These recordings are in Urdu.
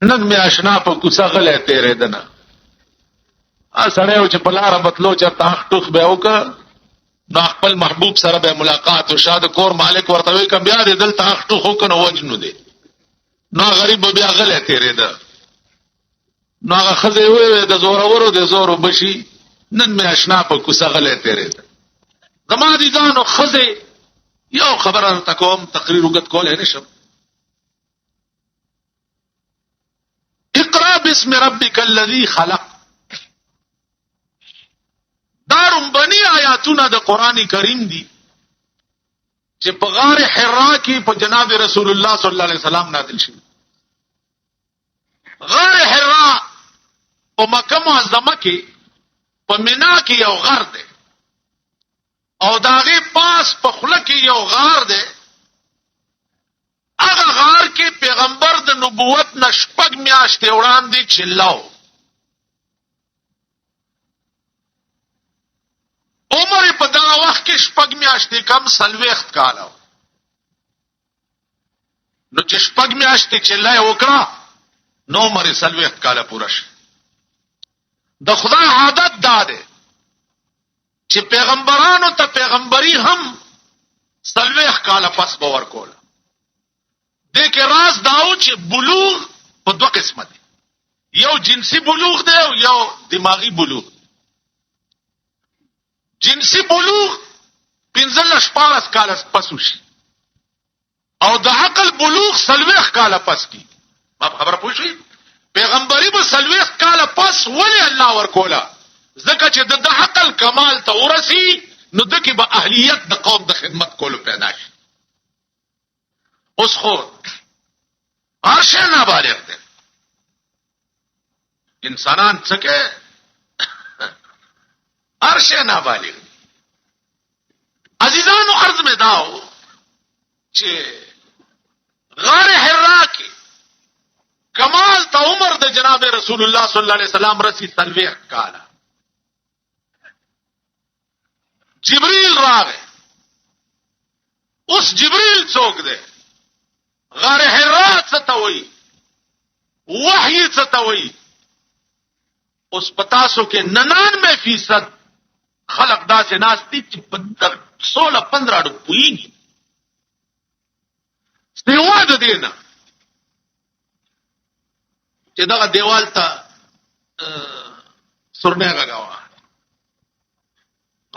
نن می آشنا په کوڅه غلې تیرې دنه ا سړیو چې په لار بتلو چې تاخ ټوخ به وکړه نو خپل محبوب سره به ملاقات او شاد کور مالک ورته وی ک بیا دې دل تاخ ټوخ وکنه وجنو دی نو غریب بیا غلې تیرې ده نو هغه خزه وی د زورورو د زورو بشي نن می آشنا په کوڅه غلې تیرې ده زما دي ځانو خزه یو خبره تکوم تقریر وګت کول نه شم اقرا باسم ربک الذی خلق دارم بنی آیاتونه د قران کریم دي چې په غار حرا کې په جناب رسول الله صلی الله علیه وسلم نازل شوی غار حرا په مکه معظمه کې په مینا کې یو غار دی او داغه پاس په خله کې یو غار دی هغه غار کې پیغمبر د نبوت نشپګ میاشتې وړاندې چلاو عمر په دا وخت کې شپږ میاشتې کم سلويخت کالو نو چې شپږ میاشتې چلای وکړه نو عمر سلويخت کاله پوره شي د خدای عادت داده چې پیغمبرانو ته پیغمبري هم سلويخت کاله پس باور کوله دې کې راز داو چې بلوغ په دوه قسمه دي یو جنسي بلوغ دی او یو دماغي بلوغ جنسي بلوغ پنځل شپارس کال پس وشي او د عقل بلوغ سلويخ کال پس کی ما خبره پوښی پیغمبري به سلويخ کال پس ولی الله ورکولا ځکه چې د عقل کمال ته ورسی نو دکې به اهلیت د قوم د خدمت کولو پیدا شي اوس خو هرشه نابالغ دي انسانان څخه هرشه نابالغ عزیزانو عرض میں داو چې غار حرا کې کمال تا عمر د جناب رسول الله صلی الله علیه وسلم رسی تلویح کالا جبريل راغه اوس جبريل څوک دی غار حرا ستوي وحي ستوي اوس پتاسو کې 99% خلق دا سے ناستی چې 16-15 اډو پويږي سیوا د دینه چې دا دیوال ته سرنه غاوا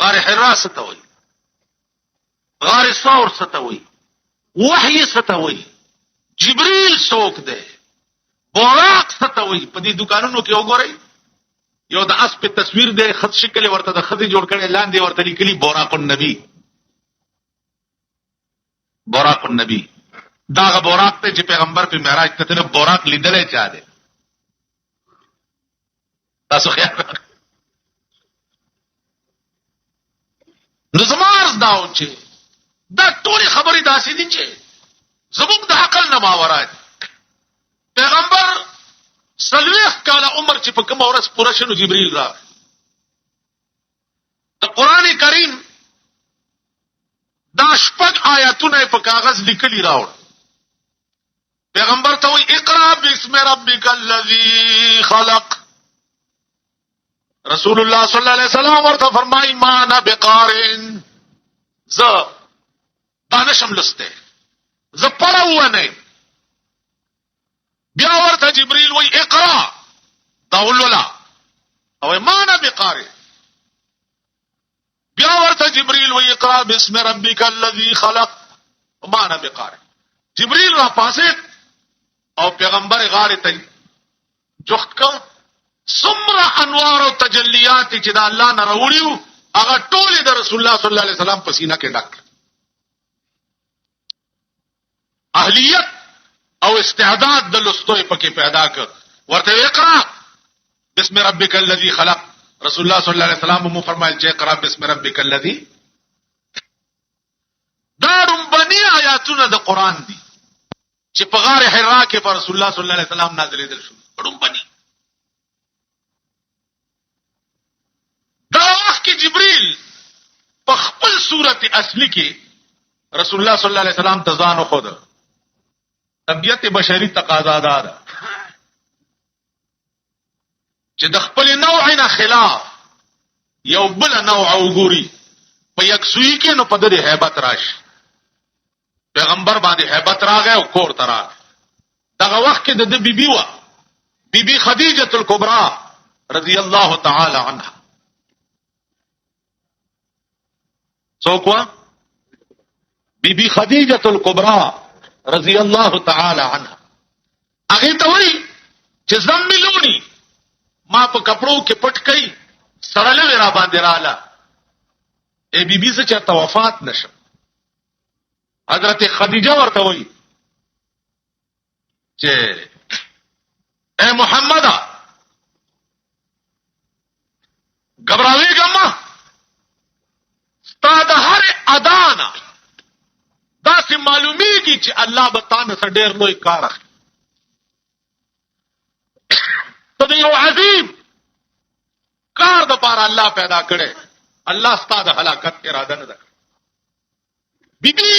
غار حرا ستوي غار ثور ستوي وحي ستوي جبريل سوک ده بوراق ستوي په دې دکانونو کې وګورئ یو د اس په تصویر ده خط شکل ورته د خدي جوړ کړي لاندې ورته لیکلي بوراق النبي بوراق النبي دا بوراق ته چې پیغمبر په معراج ته نه بوراق لیدلې چا ده تاسو خیال نو زمارز داو چې دا ټول خبرې داسې دي چې زموږ د عقل نه ماورات پیغمبر سلويخ کاله عمر چې په کوم ورځ پوره شنو جبريل را د قران کریم دا شپږ آیاتونه په کاغذ لیکلي راوړ پیغمبر ته وی اقرا باسم ربک الذی خلق رسول الله صلی الله علیه وسلم ورته فرمای ما انا بقارن ز دانشم لسته ز پړاونه بیا ورته جبريل وی اقرا داولولا او ما انا بقارئ بیا ورته جبريل وی اقرا باسم ربک الذی خلق ما انا بقارئ جبريل را پاسه او پیغمبر غار ته جوخت کو سمرا انوار او تجلیات چې دا الله نه راوړیو هغه ټول د رسول الله صلی الله علیه وسلم په سینه کې ډک اهلیت او استعداد د لستوي پکې پیدا کړ ورته اقرا بسم ربک الذی خلق رسول الله صلی الله علیه وسلم مو فرمایل چې اقرا بسم ربک الذی دارم بنی آیاتونه د قران دي چې په غار حرا کې پر رسول الله صلی الله علیه وسلم نازلې دل شو دارم بنی دا وخت کې جبريل په خپل صورت اصلي کې رسول الله صلی الله علیه وسلم ته ځان خو ده طبيعت بشری تقاضا ده چې د خپل نوع نه خلاف یو بل نوع وګوري په یکسوی کې نو په دې hebat راشي. پیغمبر باندې hebat راغی او کور ته راغی. دغه وخت کې د بیبي وا بیبي خدیجه الکبرى رضی الله تعالی عنها څوک وا بیبي خدیجه الکبرى رضی الله تعالی عنها هغه ته وایي چې زملونی ما په کپړو کې پټ کړي سړلې را باندې رااله ای بیبي څه چې وفات نشه. حضرت خدیجه ورته وایي چې اے محمد غبراویږه ما ستاسو هر ادانا دا سي معلومیږي چې الله به تاسو سره ډېر لوی کار کوي. ته یو عظیم کار د پاره الله پیدا کړي. الله ستاسو هلاکت اراده نه ده. بیبي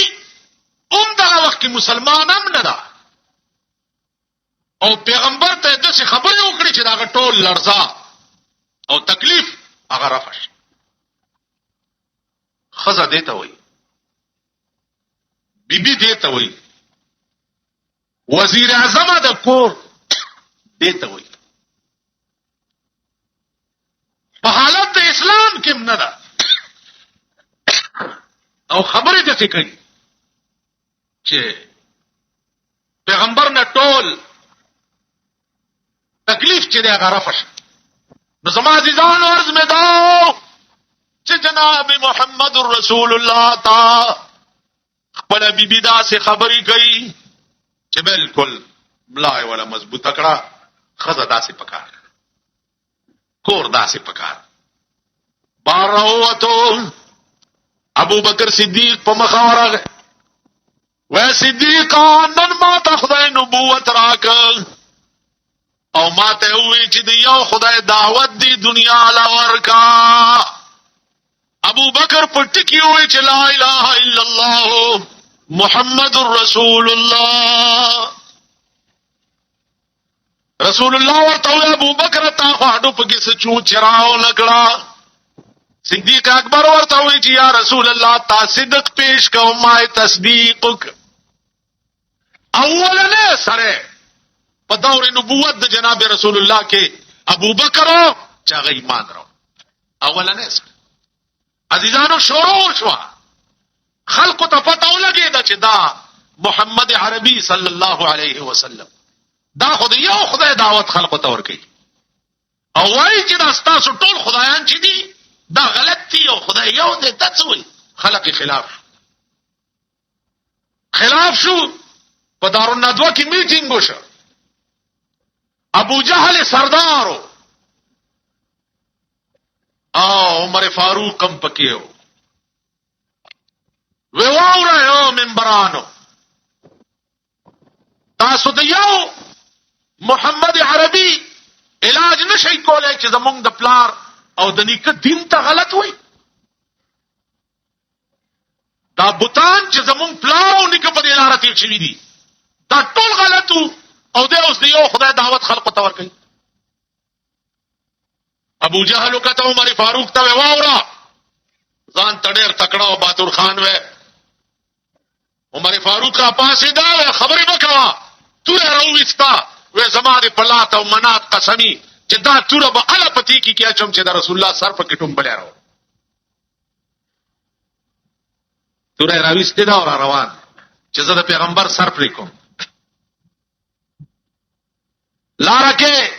دغه وخت کې مسلمان هم نه ده او پیغمبر ته د څه خبرې وکړي چې دا ټول لړزا او تکلیف هغه رافش. خزه دیته وای بیبي دیته وای وزیر اعظم د کور دیته وای په حالت د اسلام کې نه ده او خبرې د څه کوي چې پیغمبر نه ټول تکلیف چې دا غرفش. نو زما عزیزان عرض مې دا چې جناب محمد رسول الله تا خپل بیبي دا سه خبرې کوي چې بالکل بلای ولا مضبوطه کړه خزه داسې پکار کور داسې پکار. باروتو ابو بکر صدیق په مخاوره و صدیقا نن ما ته خدای نبوت راک او ما ته وی چې دی یو خدای دعوت دی دنیا لا ورکا. ابو بکر پټکی وی چې لا اله الا الله محمد رسول الله. رسول الله ورته ابو بکر تا خواډو په کې سچو چراو نکړه. صدیق اکبر ورته وی چې یا رسول الله تا صدق پیش کو ما تصدیقک. اولنه سره په دور نبوت د جناب رسول الله کې ابو بکر چې هغه ایمان راو اولنه سره. عزیزانو شروع شو خلق ته پته ولګی چې دا محمد عربي صلی الله علیه وسلم دا خدای یو خدای دعوت خلق ته ورکي او وایي چې دا تاسو ټول خدایان چې دي دا غلط دي او خدای یو دې تاسو خلق خلاف شو. په دارالندوه کې میټینګ وشو. ابو جهل سردارو او عمر فاروق هم پکېو ویواوره یو منبرانو تاسو د یو محمد عربي علاج نشي کولای چې زمونږ د پلار او د نیکه دین ته غلط وای. دا بوتان چې زمونږ پلار او نیکه په دې لار تیر شوی دي دا ټول غلطو او د اوس یو خدای دعوت خلق ته ور کوي. ابو جهل کته عمر فاروق ته واورا ځان تډیر تکړه او باتور خان و. عمر فاروق کا پاسې دا خبرې وکړه تو راوېستا و زماده پلات او منات قسمی چې دا توره به الا پتی کی کیا چم چې دا رسول الله سر په کټوم بل راو توره راوېسته دا روان چې زه د پیغمبر سر پرې کوم. لاره کې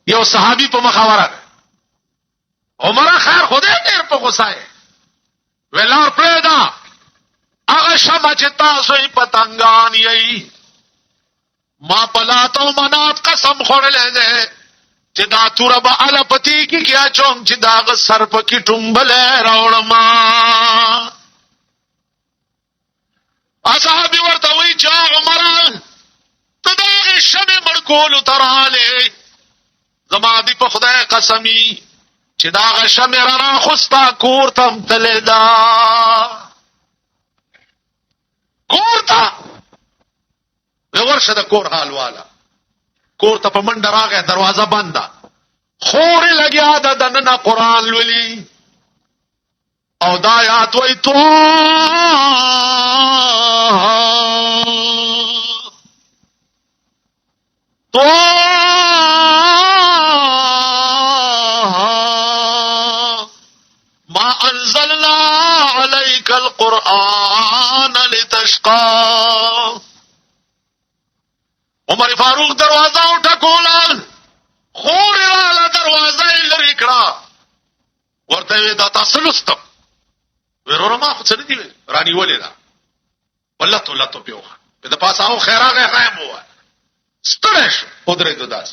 یو صحابي په مخاوره عمر خیر خدای ډېر په غوسه ولار پرېدا هغه شمع چې تاسو یې پتنګان یې ما پلاتو منات قسم خورلې ده چې دا توره به الا پتی کی کیا چوم چې دا سر په کې ټومبل راوړما. اصحابي ورته وی چې عمر ته دا شمع مړکول تراله زما دې په خدای قسمی چې دا شمع را خوستا کور تم تلدا کور ته ورشه د کور حال والا کور ته په منډه راغی دروازه بنده خور لګیا د دنه قران لولي او دا آیات وای تو ما انزلنا عليك القرآن لتشقى. عمر فاروق دروازه وټکوله خور والا دروازه لري کړه ورته دا تاسو لستم ورور ما خو څه نه دی رانی ولې دا والله ته الله ته پیوخه د پاساو خیراغه خایم هوا سترش ودره دو داس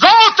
ذات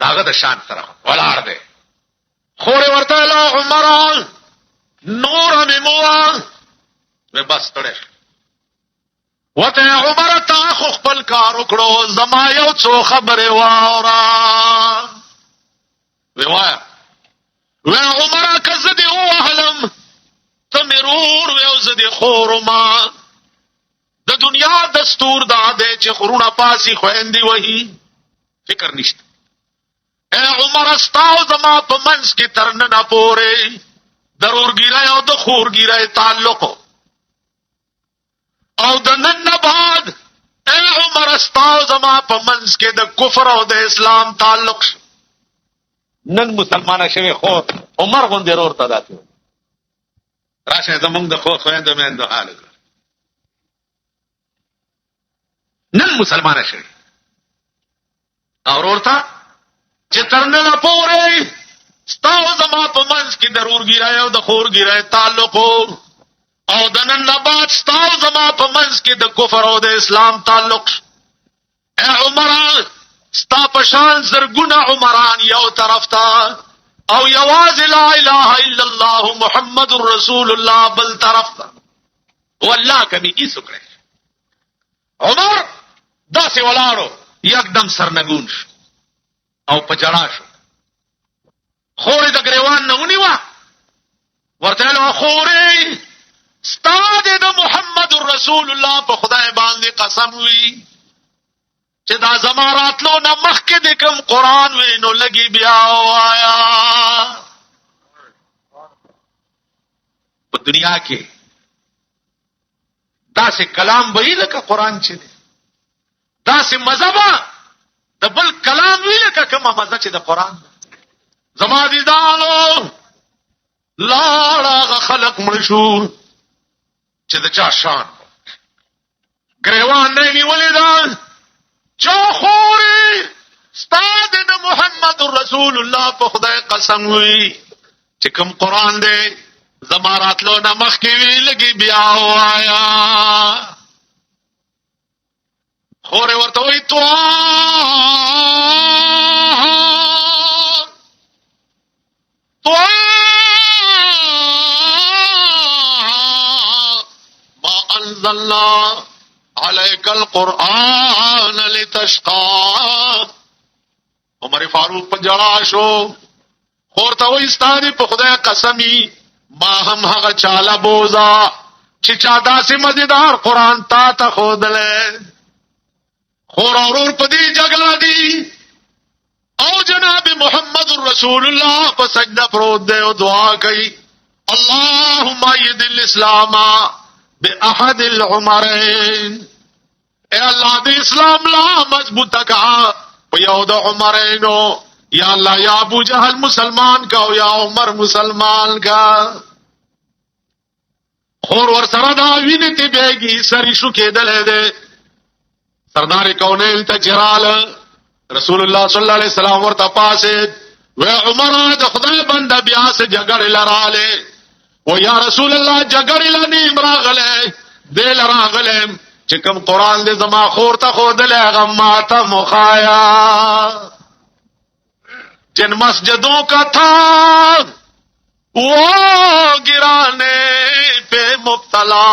داغه د شان سره ولاړ دی خور ورته لا عمر نور میموا و بس تړه وته عمر تا خو خپل کار وکړو زما یو څو خبره واورا وای و عمر کزدی او اهلم تمرور و زدی خورما د دنیا دستور دا دی چې خورونه پاسي خويندې وਹੀ فکر نشته اے عمر استاو زما په منځ کې ترنه پورې ضرور ګیرای او د خور ګیرای تعلق او د نن بعد اے عمر استاو زما په منځ کې د کفر او د اسلام تعلق نن مسلمانه شوی خو عمر غون ضرور تداته راشه زمونږ د خو خويند مې د حال نن مسلمانه شوی اور ورته چې ترنه پورې ستاو زما په منځ کې ضرور ګیرای او د خور ګیرای تعلق او د نن بعد ستاو زما په منځ کې د کفر او د اسلام تعلق اے عمر ستا پشان زرګونه عمران یو طرف ته او یواز لا اله الا الله محمد رسول الله بل طرف ته والله کبي کی سکړي عمر داسې ولاړو یکدم سرنګون شو او پجړا شو خورې د گریوان نه ونیوا ورته له خورې ستاد د محمد رسول الله په خدای باندې قسم وی چې دا زماراتلو نه مخکې د کوم قران وینو لګي بیا وایا په دنیا کې داسې کلام وی لکه قران چې داسې مذهب د بل کلام وی لکه کومه مزه چې د قران زما دي دالو لاړه خلق مشهور چې د چا شان گریوان نه نیولې ده چوخوري ستاد د محمد رسول الله په خدای قسم وی چې کوم قران دی زماراتلو نه مخکې وی لګي بیا وایا خورې ورته وی تو ما انزلنا عليك القرآن لتشقى. عمر فاروق په جړا شو خورته وې ستاري په خدای قسمی ما هم هغه چاله بوزا چې چا داسې مزیدار قرآن تا ته خودله خور اورور په دې جګړه دی او جناب محمد رسول الله په سجده پروت دی او دعا کوي اللهم ايد الاسلام باحد العمرين اے الله د اسلام لا مضبوطه کا په یو د عمرینو یا الله یا ابو جهل مسلمان کا او یا عمر مسلمان کا خور ور سره دا ویني ته بیگی سری شو کېدل ده سردار کونین ته جرال رسول الله صلی الله علیه وسلم ورته پاسه و عمر د خدای بنده بیا سه جګړه لراله و یا رسول الله جګړه لنی امراغله دل راغله چې کوم قران دې زما خور ته خودله هغه ماته مخایا جن مسجدوں کا تھا وہ گرانے پہ مبتلا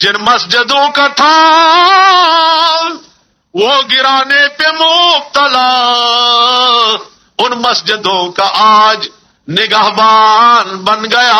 جن مسجدوں کا تھا وہ گرانے پہ مبتلا ان مسجدوں کا آج نگہبان بن گیا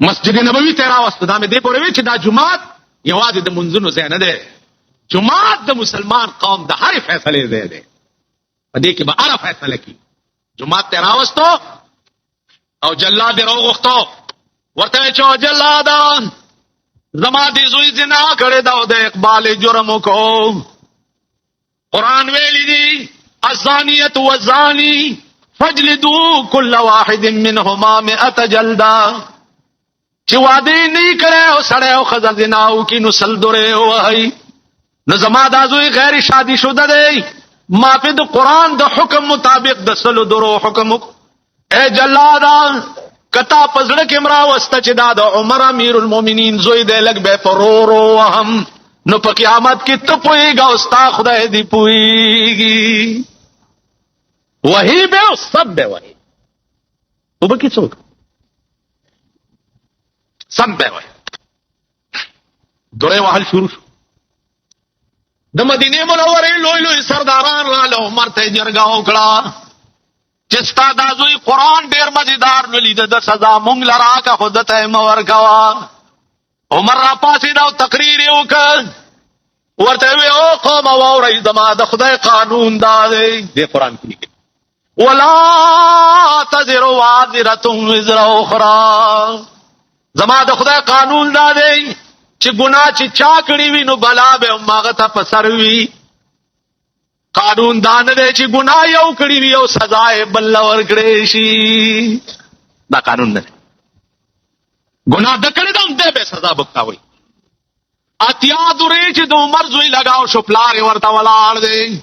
مسجد نبوي ته راوست. دا مې دې پورې وی چې دا جمعات یوازې د منځونو ځای نه دی، جمعات د مسلمان قوم د هر فیصلې ځای دی، په دې کې به هر فیصله کی. جمعات ته راوستو او جلاد راغختو، ورته چې جلادان زما دې زوی زنا کړی دا او د اقبال جرم کو. قران ویلی دی الزانیه والزانی فجلدوا كل واحد منهما 100 جلدا. چې وعده نه کړي او سړی او خزه زنا او کې نو سل دوره وای. نو زما دا زوی غیر شادي شوده دی، ما په د قران د حکم مطابق د سل درو حکم. اے جلادا کتا پزړه کې مرا واست چې دا د عمر امیر المؤمنین زوی دی، لګ به پرورو هم نو په قیامت کې ته پويګا او ستا خدای دی پويږي. وਹੀ به سب به وਹੀ وبکی څوک سب به وਹੀ. دوره وحل شروع شو. د مدینه منورې لوی لوی سرداران رااله عمر ته جرګه وکړه چې ستا د ازوی قران ډیر مزیدار ولید د سزا مونږ لرا کا خود ته مور کوا. عمر را پاسې دا تقریر وکړ، ورته وی او قوم واورئ زما د خدای قانون دا دی د قران کې ولا تزر وازره وزر اخرى. زما د خدای قانون دا دی چې ګناه چې چا کړی وي نو بلا به ماغه ته پسر وي. قانون دا نه دی چې ګناه یو کړی وي او سزا یې بل ورکړي شي. دا قانون نه دی. ګناه د کړی دم دې به سزا بکاوي. اتیا درې چې د عمر زوی لگاو شو پلار ورته ولاړ دی.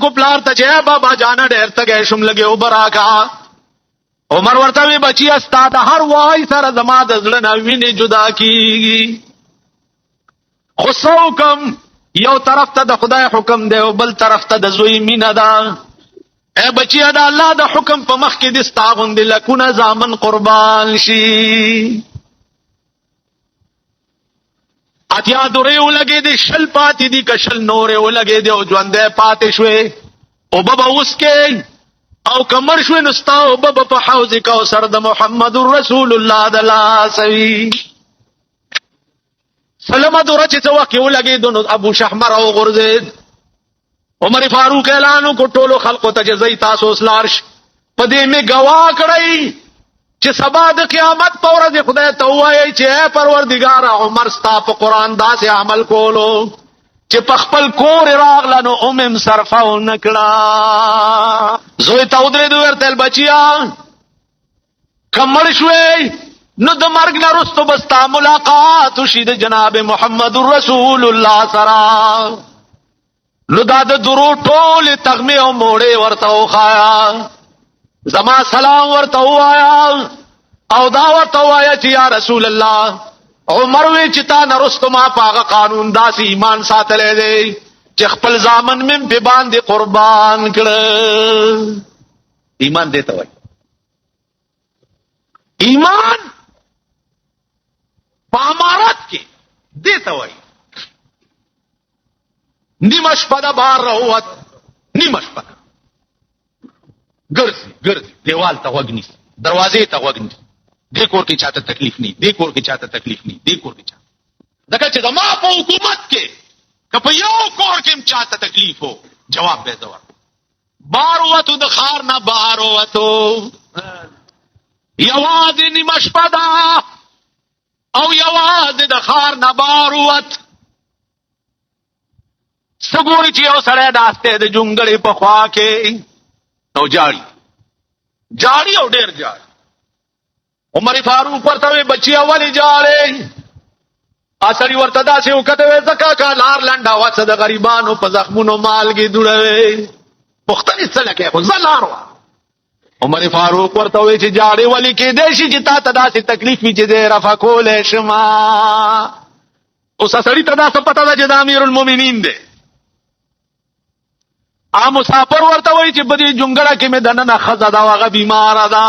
کو پلار ته چې بابا جانا ډېر تګې شم لګي او براکا. عمر ورته وی بچي استاد هر وای سره زما د زړه نه ویني جدا کیږي. خو کم یو طرف ته د خدای حکم دی او بل طرف ته د زوی مینا ده. اے بچي دا الله د حکم په مخ کې د استاغوند لکونه زامن قربان شي. اتیا دوره ولګې دي شل پاتې دي کشل نورې ولګې دي او ژوندې پاتې شوې او بابا اوس کې او کمر شوې نستا او بابا په حوض کوثر د محمد رسول الله د لاسوي. سلام دوره چې څو کې ولګې دونو ابو شحمر او غرزید. عمر فاروق اعلان کو ټولو خلقو ته جزای تاسو اسلارش پدې می گواه کړی چې سبا د قیامت په ورځ خدای ته وایي چې اے پروردگار عمر ستا په قران داسې عمل کولو چې په خپل کور راغله نو اومم صرفاو نکړه. زوی ته ودرې دوی ورته بچیا کمړ شوې نو د مرګ نه وروسته بستا ملاقات شي د جناب محمد رسول الله سره. نو دا د درو ټول تغمه او موړې ورته وخایا، زما سلام ورته وایا او دا ورته وایا چې یا رسول الله عمر وی چې تا نرستو ما پاغه قانون داسې ایمان ساتلې دی چې خپل ځامن مم په باندې قربان کړ. ایمان دیته وای. ایمان په امارات کې دیته وای. نیمه شپه د بار راووت، نیمه شپه ګرځي دیوال ته وګني، دروازې ته وګني. دې کور کې چاته تکلیف نه، دې کور کې چاته تکلیف نه، دې کور کې چاته. دغه چې زما په حکومت کې کله یو کور کې چاته تکلیف وو جواب به زور. بار وته د خار نه بار وته یوازې نیمه شپه ده او یوازې د خار نه بار وته. سګوري چې یو سره داسته د جونګړې په خوا کې نو جاړي او ډېر جاړي. عمر فاروق ورته بچي اولی جاړي اثري ورته داسې وکړه زکه کا لار لنډا وڅ د غریبانو په زخمونو مالګي دوړوي مختلف څه لکه خو زلارو. عمر فاروق ورته وی چې جاړي ولی کې دیشي چې تا ته داسې تکلیف می چې دې رفع کولې شما. اوس اثري ته دا څه پته ده چې د امیر المؤمنین دی. ا مسافر ورته وای چې بده جونګړه کې مې دنه خزه دا واغه بیمار ده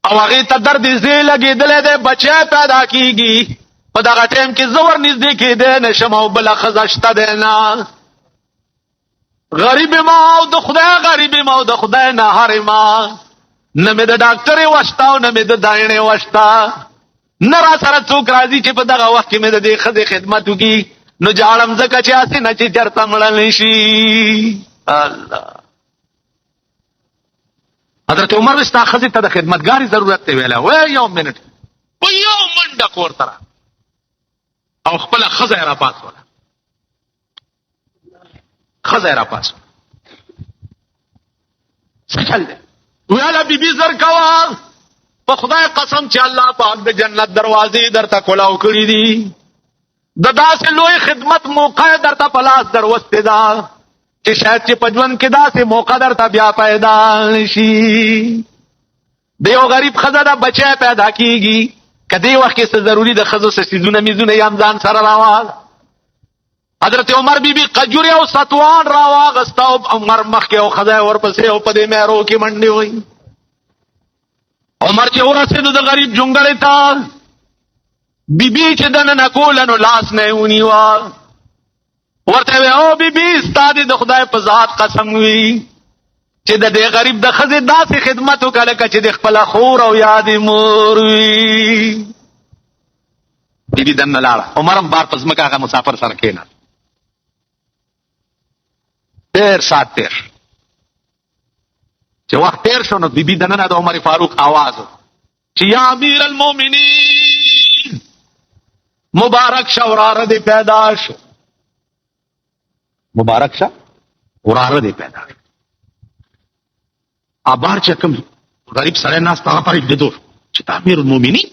او هغه ته درد زی لګیدل دی بچا پیدا کیږي په دغه ټیم کې زور نږدې کېده نشم او بل خزه شته دی نه. غریب ما او د خدای غریب ما او د خدای نه هر ما نه مې د ډاکټرې وشتا او نه مې د داینې وشتا، نه را سره څوک راځي چې په دغه وخت کې مې د دې ښځې خدمت وکړي، نو جاړم ځکه چې هسې نه چې چېرته مړه نه شي. الله حضرت عمر وی ستا ښځې ته د خدمتګاري ضرورت دی ویلی، وی یو منټ په یو منډه کور ته او خپله ښځه یې راپاڅوله، ښځه یې راپاڅوله. څه چل دی؟ ویاله بیبي زر کوه، په خدای قسم چې الله پاک د جنت دروازې درته کلاو کړي دي، د داسې لوی خدمت موقع درته په لاس دروستې ده چې شاید چې په ژوند کې داسې موقع درته بیا پیدا نشي. د یو غریب ښځه ده بچی پیدا کېږي، که دې وخت کې څه ضروري د ښځو څه څیزونه میزونه یې هم ځان سره راواغ. حضرت عمر بیبي قجوري او ستوان راواغسته او عمر مخکې او ښځه یې ورپسې او په دې میرو کې منډې وایي. عمر چې ورسېدو د غریب جونګړې ته، بیبي چې دننه کوله نو لاس نه یې ونیوه، ورته وی او بیبي ستا دې د خدای په ذات قسم وي چې د دې غریب د ښځې داسې خدمت وکړه لکه چې د خپله خور او یا د مور وي. بیبي دننه لاړه، عمر هم بار په ځمکه هغه مسافر سره کېنه. ډېر ساعت تېر شو، چې وخت تېر شو نو بیبي دننه د عمر فاروق آواز و چې یا امیر المؤمنین مبارک شه وراره دې پیدا شو، مبارک شه وراره دې پیدا شو. بار چې کوم غریب سره ناست هغه پرې لیدو چې ته امیر المؤمنین،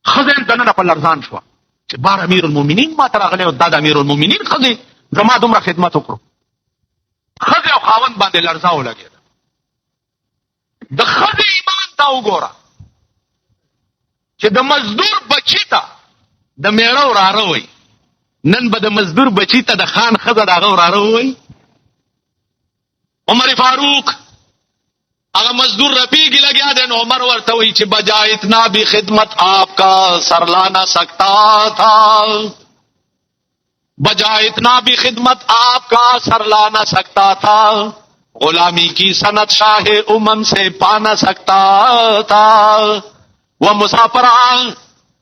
ښځه یې دننه په لرزان شوه چې بار امیر المؤمنین ما ته راغلی او دا د امیر المؤمنین ښځې زما دومره خدمت وکړو. ښځې او خاوند باندې لرزه ولګېده. د ښځې ایمان ته وګوره چې د مزدور بچي ته د میړه وراره وایي، نن به د مزدور بچي ته د خان ښځه د هغه وراره وایي. عمر فاروق هغه مزدور رفیقی لگیا دے، نو عمر ورته وایي چې بجا اتنا بھی خدمت آپ کا سر لانا سکتا تھا، بجا اتنا بھی خدمت آپ کا سر لانا سکتا تھا، غلامی کی سنت شاہ امم سے پانا سکتا تھا. و مسافران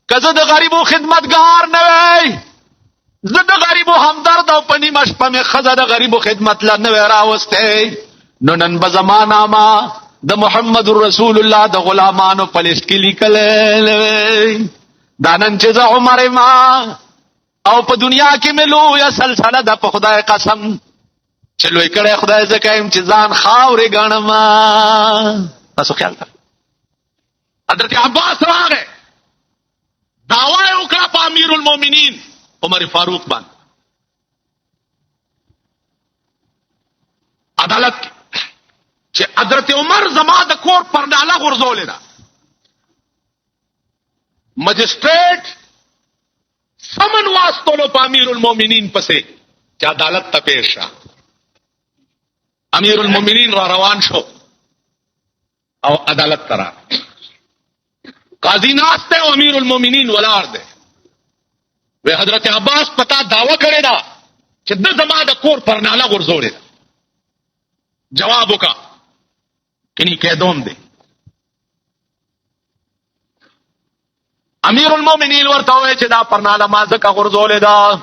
کزه د غریبو خدمتگار نه وای، زه د غریبو همدرد او په نیمه شپه مې ښځه د غریبو خدمت له نه وای راوستی، نو نن به زمانه ما د محمد رسول الله د غلامانو په لیست کې لیکلی. دا نن چې زه عمر ما او په دنیا کې مې لویه سلسله ده، په خدای قسم چې لوی کړی خدای ځکه یم چې ځان خاورې ګڼم. تاسو خیال کړئ حضرت عباس راغی، دعوا یې وکړه په امیر المؤمنین عمر فاروق باندې عدالت کې چې حضرت عمر زما د کور پر ډاله غورځولې ده. مجسټریټ سمن واستولو په امیر المؤمنین پسې چې عدالت ته پیښ شه. امیر المؤمنین را روان شو او عدالت ته راغی. قاضی ناست ہے امیر المؤمنین ولاړ دی. وی حضرت عباس پتا دعوه کړی دا چې د زما د کور پر ناله غورځولې ده. جواب وکا کني کېدوم دی. امیر المؤمنین ورته وی چې دا پر ناله ما ځکه غورځولې ده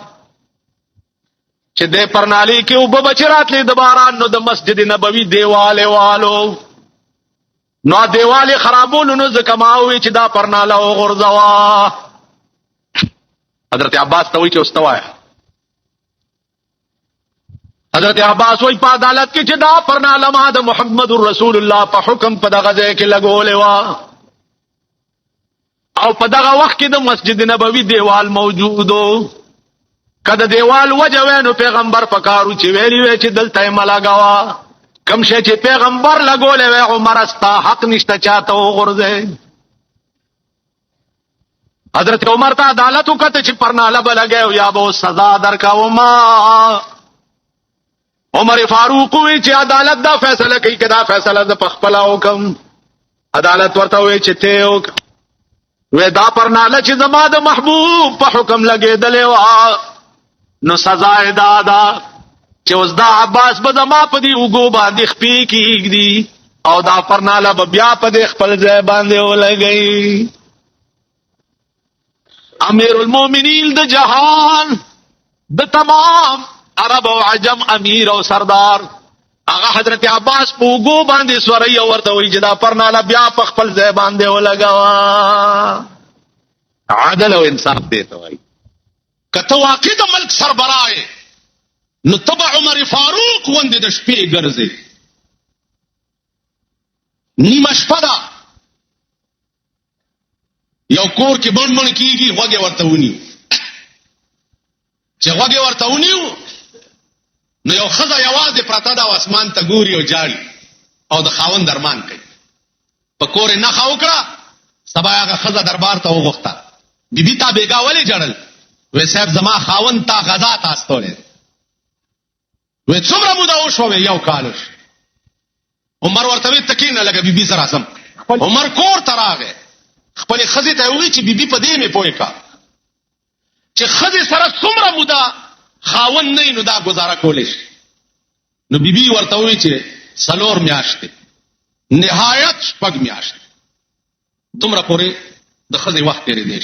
چې د پرنالي کې وب بچرات لې د باران نو د مسجد نبوي دیواله والو نو دیواله خرابول نو ځکه ما وی چې دا پرناله وغورځوا. حضرت عباس ته وی چې واستوای. حضرت عباس وی په عدالت کې چې دا پرناله ما د محمد رسول الله په حکم په دغه ځای کې لګولې وا او په دغه وخت کې د مسجد نبوي دیوال موجودو. کله دیوال وجوینو پیغمبر پکارو چې ویلی وی چې دلته ملاګوا کم شي چې پیغمبر لګولې وی عمر استا حق نشته چاته وغورځي. حضرت عمر ته عدالت وکړه چې پرناله بلګاو یا به سزا درکاو. ما عمر فاروق وی چې عدالت دا فیصله کوي کدا فیصله ز پخپل حکم. عدالت ورته وی چې ته وک وی دا پرناله چې زما د محبوب په حکم لګېدلې وا نو سزا ادا دا چې اوس دا عباس به زما په دی وګو باندې خپې کېږي او دا پرناله به بیا په دې خپل ځای باندې ولګي. امیر المؤمنین د جهان د تمام عرب او عجم امیر او سردار هغه حضرت عباس په وګو باندې سوري او ورته وی چې دا پرناله بیا په خپل ځای باندې ولګوا. عدل او انصاف دی ته وای. کته واقع د ملک سربراه نو تبع عمر فاروق وند د شپې ګرځي. نیمه شپه ده یو کور کې بڼ کیږي غوږه ورته ونی چې غوږه ورته ونیو نو یو خزه یوازې پرته ده او اسمان ته ګوري او جاړي او د خاوند درمان کوي. په کور نه خاوکړه سبا هغه خزه دربار ته وغوښته. بیبي تا بیګا ولې جړل؟ وې صاحب زما خاوند تا غذا تاستولې. وې څومره موده وشوه؟ You call. عمر ورته وی تکینه لګه بیبي سره سم. عمر کور ته راغی خپل خزه ته وی چې بیبي په دې مې پوي کا چې خزه سره څومره موده خاوند نه نو دا گزاره کولې شي. نو بیبي ورته وی چې سلور میاشتې نهایت شپږ میاشتې دومره پورې د خزه وخت لري دی.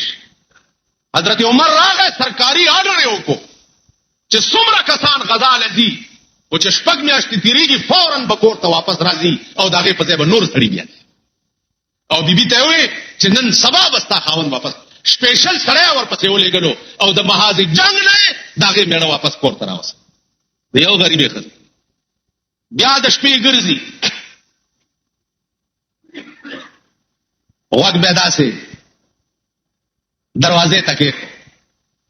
حضرت عمر راغی سرکاري آرډر یې وکړو چې څومره کسان غزا لذي او چې شپږ میاشتې تیریږي فوراً به کور ته واپس راځي او دغه په ځای به نور سړي بیا. او بیبي ته وی چې نن سبا بستا خاوند واپس سپیشل سړی ورپسې ولېږلو او د محاذ جنگ نه دغه میړه واپس کور ته راوست. د یو غریبې ښځې بیا د شپې ګرځي غوږ به داسې دروازې ته کېښو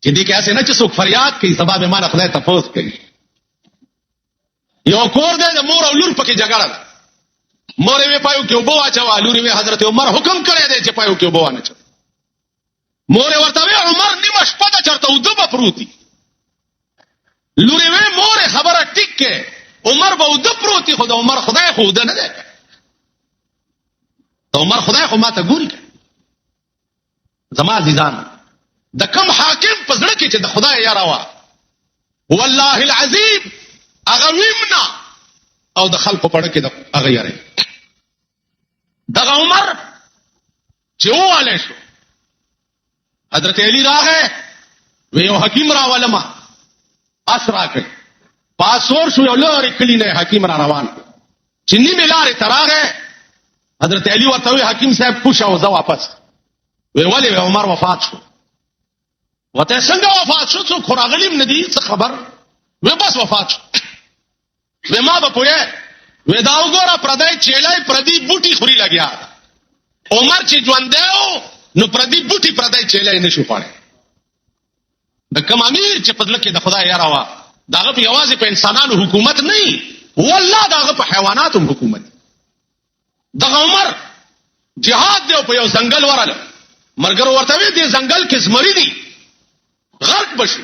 چې دې کې هسې نه چې څوک فریاد کوي سبا به مانه خدای تپوس کوي. You cover the the more O lower پکې جګړه ده. مور یې پایو کې اوبه واچوه لور یې حضرت عمر حکم کړی دی چې پایو کې اوبه وانه چوي. مور یې ورته وی عمر نیمه شپه ده چېرته اوده به پروت دي. لور یې وی مور خبره ټیک کې عمر به اوده پروت دي خو د عمر خدای خو اوده نه دی. د عمر خدای خو ما ته ګوري. زما عزیزان د کم حاکم په زړه کې چې د خدای یاره وه والله العظیم هغه ویمنا او د خلکو په اړه کې د هغه یاره دغه عمر چې ووالی شو حضرت علی راغی وی یو حکیم راولما اس راکړ پاسور شو یو لارې کلی نه حکیم را روان چې نیمې لارې ته راغی حضرت علی ورته وی حکیم صاحب پوښه او زه واپس. وی ولې عمر وفات شو؟ وته څنګه وفات شو؟ څوک راغلیم ندی څه خبر؟ وی بس وفات شو. وی ما به پوهه وی دا وګوره پردای چیلای پردی بوټي خوري لګیا. عمر چې ژوند دیو نو پردی بوټي پردای چیلای نشو پاره. د کوم امیر چې پدله کې د خدای یاره وا داغه په یوازې په انسانانو حکومت نه والله داغه په حیواناتو حکومت. دغه عمر جهاد دی په یو ځنګل وراله مرګر ورته وی دی ځنګل کې زمری دی غرق بشي.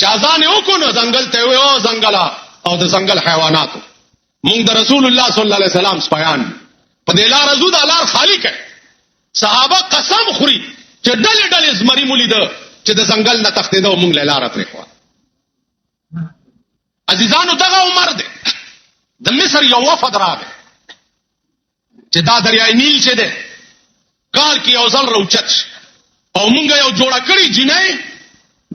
چې اذان وکړو نو ځنګل ته وی او ځنګلا او د ځنګل حیواناتو مونږ د رسول الله صلی الله علیه وسلم سپیان په دې لار زو د الله خالق صحابه قسم خوري چې ډلې ډلې زمری مولید چې د ځنګل نه تختیدو مونږ له لار ترې خو. عزیزانو دغه عمر دی د مصر یو وفد راغی چې دا دریای نیل چې ده کال کې یو ځل روچت او مونږ یو جوړه کړی جنې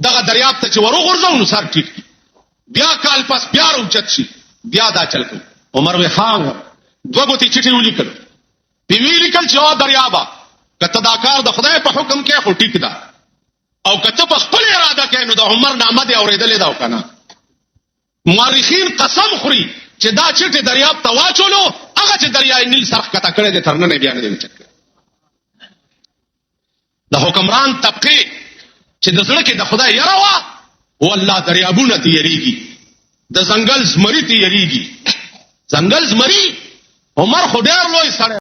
دغه دریاب ته چې ورغورځو نو سر ټیټ بیا کال پس بیا روچت شي بیا دا چل کو. عمر وی خان دوه ګوتې چټي ولیکل په وی لیکل چې او دریابا کته دا کار د خدای په حکم کې خو ټیک ده او کته په خپل اراده کې نو د عمر نامه دی اورېدلې دا وکنه. مورخین قسم خوري چې دا چټي دریاب ته واچولو هغه چې دریای نیل سرخ کته کړی د ترنه بیا نه دی چک. د حکمران طبقه چې د زړه کې د خدای یاره وا والله دریابونه ته یریږي د ځنګل زمری ته یریږي. ځنګل زمری عمر خو ډېر لوی سړی